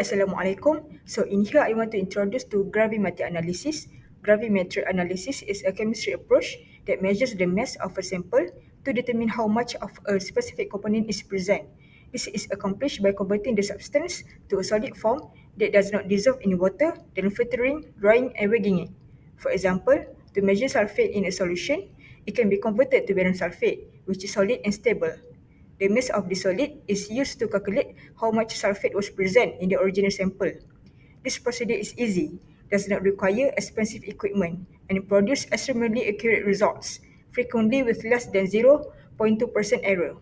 Assalamualaikum. So in here I want to introduce to gravimetric analysis. Gravimetric analysis is a chemistry approach that measures the mass of a sample to determine how much of a specific component is present. This is accomplished by converting the substance to a solid form that does not dissolve in water, then filtering, drying and weighing it. For example, to measure sulfate in a solution, it can be converted to barium sulfate, which is solid and stable. The mass of the solid is used to calculate how much sulfate was present in the original sample. This procedure is easy, does not require expensive equipment, and produces extremely accurate results, frequently with less than 0.2% error.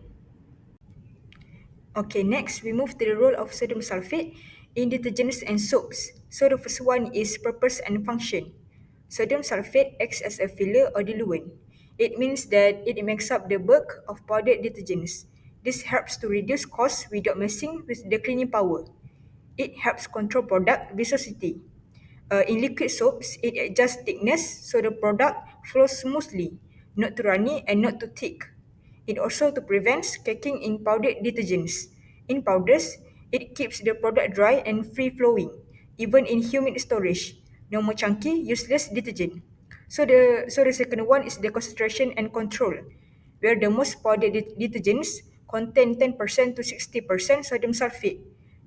Okay, next we move to the role of sodium sulfate in detergents and soaps. So the first one is purpose and function. Sodium sulfate acts as a filler or diluent. It means that it makes up the bulk of powdered detergents. This helps to reduce costs without messing with the cleaning power. It helps control product viscosity. In liquid soaps, it adjusts thickness so the product flows smoothly, not too runny and not too thick. It also to prevents caking in powdered detergents. In powders, it keeps the product dry and free-flowing, even in humid storage. No more chunky, useless detergent. So the second one is the concentration and control, where the most powdered detergents contain 10% to 60% sodium sulfate,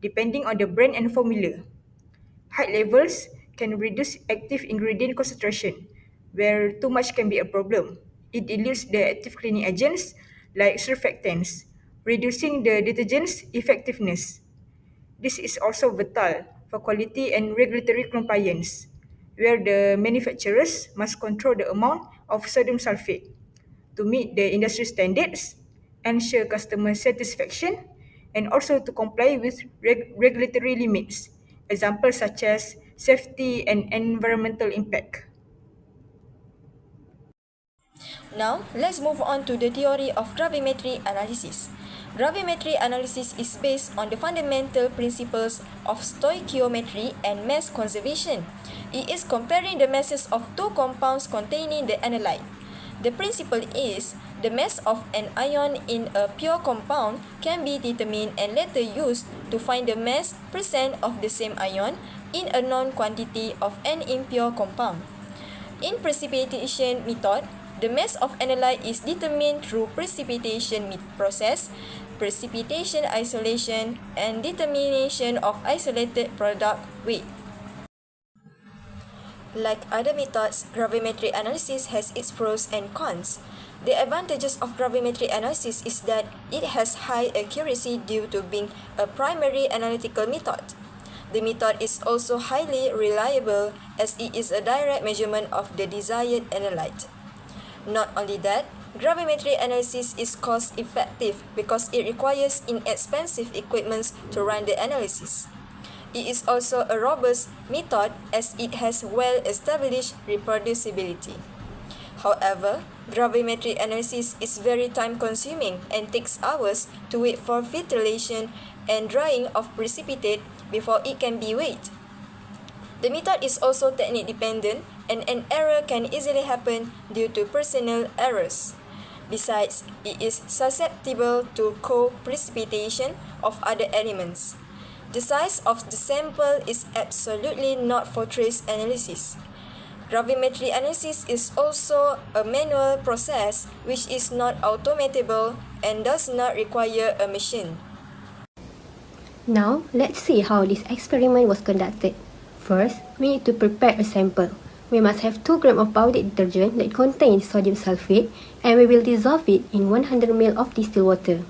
depending on the brand and formula. High levels can reduce active ingredient concentration, where too much can be a problem. It dilutes the active cleaning agents like surfactants, reducing the detergent's effectiveness. This is also vital for quality and regulatory compliance, where the manufacturers must control the amount of sodium sulfate to meet the industry standards, ensure customer satisfaction, and also to comply with regulatory limits, examples such as safety and environmental impact. Now, let's move on to the theory of gravimetry analysis. Gravimetry analysis is based on the fundamental principles of stoichiometry and mass conservation. It is comparing the masses of two compounds containing the analyte. The principle is the mass of an ion in a pure compound can be determined and later used to find the mass percent of the same ion in a known quantity of an impure compound. In precipitation method, the mass of analyte is determined through precipitation process, precipitation isolation, and determination of isolated product weight. Like other methods, gravimetry analysis has its pros and cons. The advantages of gravimetry analysis is that it has high accuracy due to being a primary analytical method. The method is also highly reliable as it is a direct measurement of the desired analyte. Not only that, gravimetry analysis is cost-effective because it requires inexpensive equipment to run the analysis. It is also a robust method as it has well-established reproducibility. However, gravimetry analysis is very time-consuming and takes hours to wait for filtration and drying of precipitate before it can be weighed. The method is also technique dependent and an error can easily happen due to personnel errors. Besides, it is susceptible to co-precipitation of other elements. The size of the sample is absolutely not for trace analysis. Gravimetry analysis is also a manual process which is not automatable and does not require a machine. Now, let's see how this experiment was conducted. First, we need to prepare a sample. We must have 2 grams of powdered detergent that contains sodium sulfate and we will dissolve it in 100 ml of distilled water.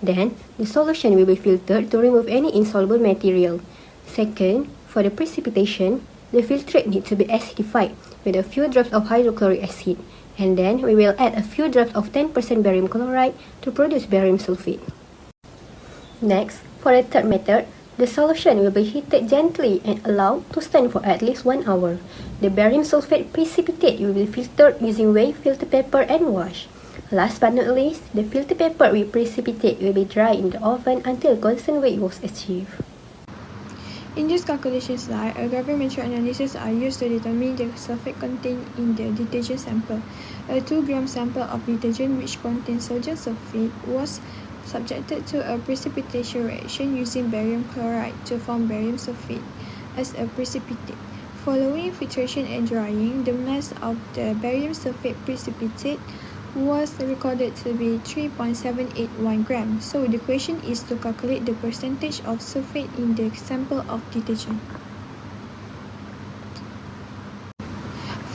Then, the solution will be filtered to remove any insoluble material. Second, for the precipitation, the filtrate needs to be acidified with a few drops of hydrochloric acid, and then we will add a few drops of 10% barium chloride to produce barium sulfate. Next, for the third method, the solution will be heated gently and allowed to stand for at least 1 hour. The barium sulfate precipitate will be filtered using wave filter paper and wash. Last but not least, the filter paper with precipitate will be dried in the oven until constant weight was achieved. In this calculation slide, a gravimetric analysis are used to determine the sulfate contained in the detergent sample. A 2-gram sample of detergent which contains sodium sulfate was subjected to a precipitation reaction using barium chloride to form barium sulfate as a precipitate. Following filtration and drying, the mass of the barium sulfate precipitate was recorded to be 3.781 grams. So the question is to calculate the percentage of sulfate in the sample of detergent.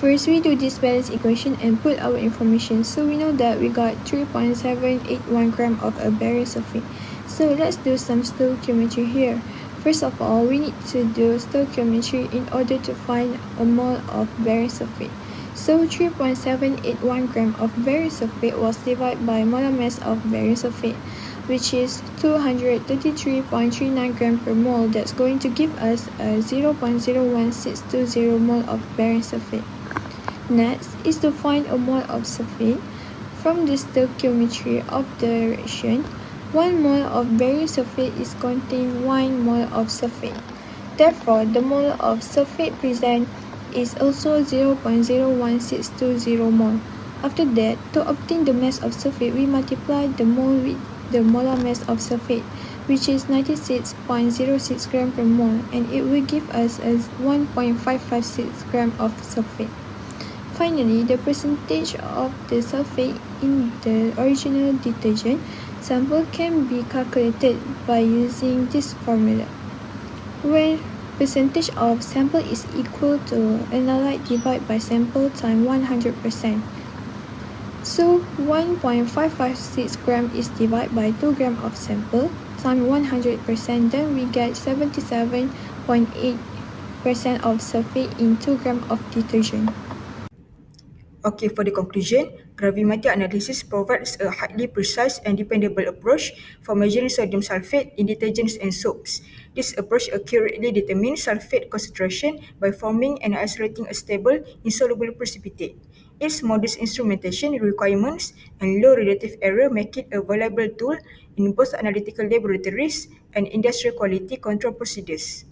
First, we do this balance equation and put our information. So we know that we got 3.781 gram of a barium sulfate. So let's do some stoichiometry here. First of all, we need to do stoichiometry in order to find a mole of barium sulfate. So 3.781 gram of barium sulfate was divided by molar mass of barium sulfate, which is 233.39 gram per mole. That's going to give us a 0.01620 mole of barium sulfate. Next is to find a mole of sulfate. From the stoichiometry of the reaction, 1 mole of barium sulfate is contain 1 mole of sulfate. Therefore, the mole of sulfate present is also 0.01620 mole. After that, to obtain the mass of sulfate, we multiply the mole with the molar mass of sulfate, which is 96.06 gram per mole, and it will give us a 1.556 gram of sulfate. Finally, the percentage of the sulfate in the original detergent sample can be calculated by using this formula, where percentage of sample is equal to analyte divided by sample times 100%. So 1.556 gram is divided by 2 gram of sample times 100%, then we get 77.8% of sulfate in 2 gram of detergent. Okay, for the conclusion, gravimetric analysis provides a highly precise and dependable approach for measuring sodium sulfate in detergents and soaps. This approach accurately determines sulfate concentration by forming and isolating a stable, insoluble precipitate. Its modest instrumentation requirements and low relative error make it a valuable tool in both analytical laboratories and industrial quality control procedures.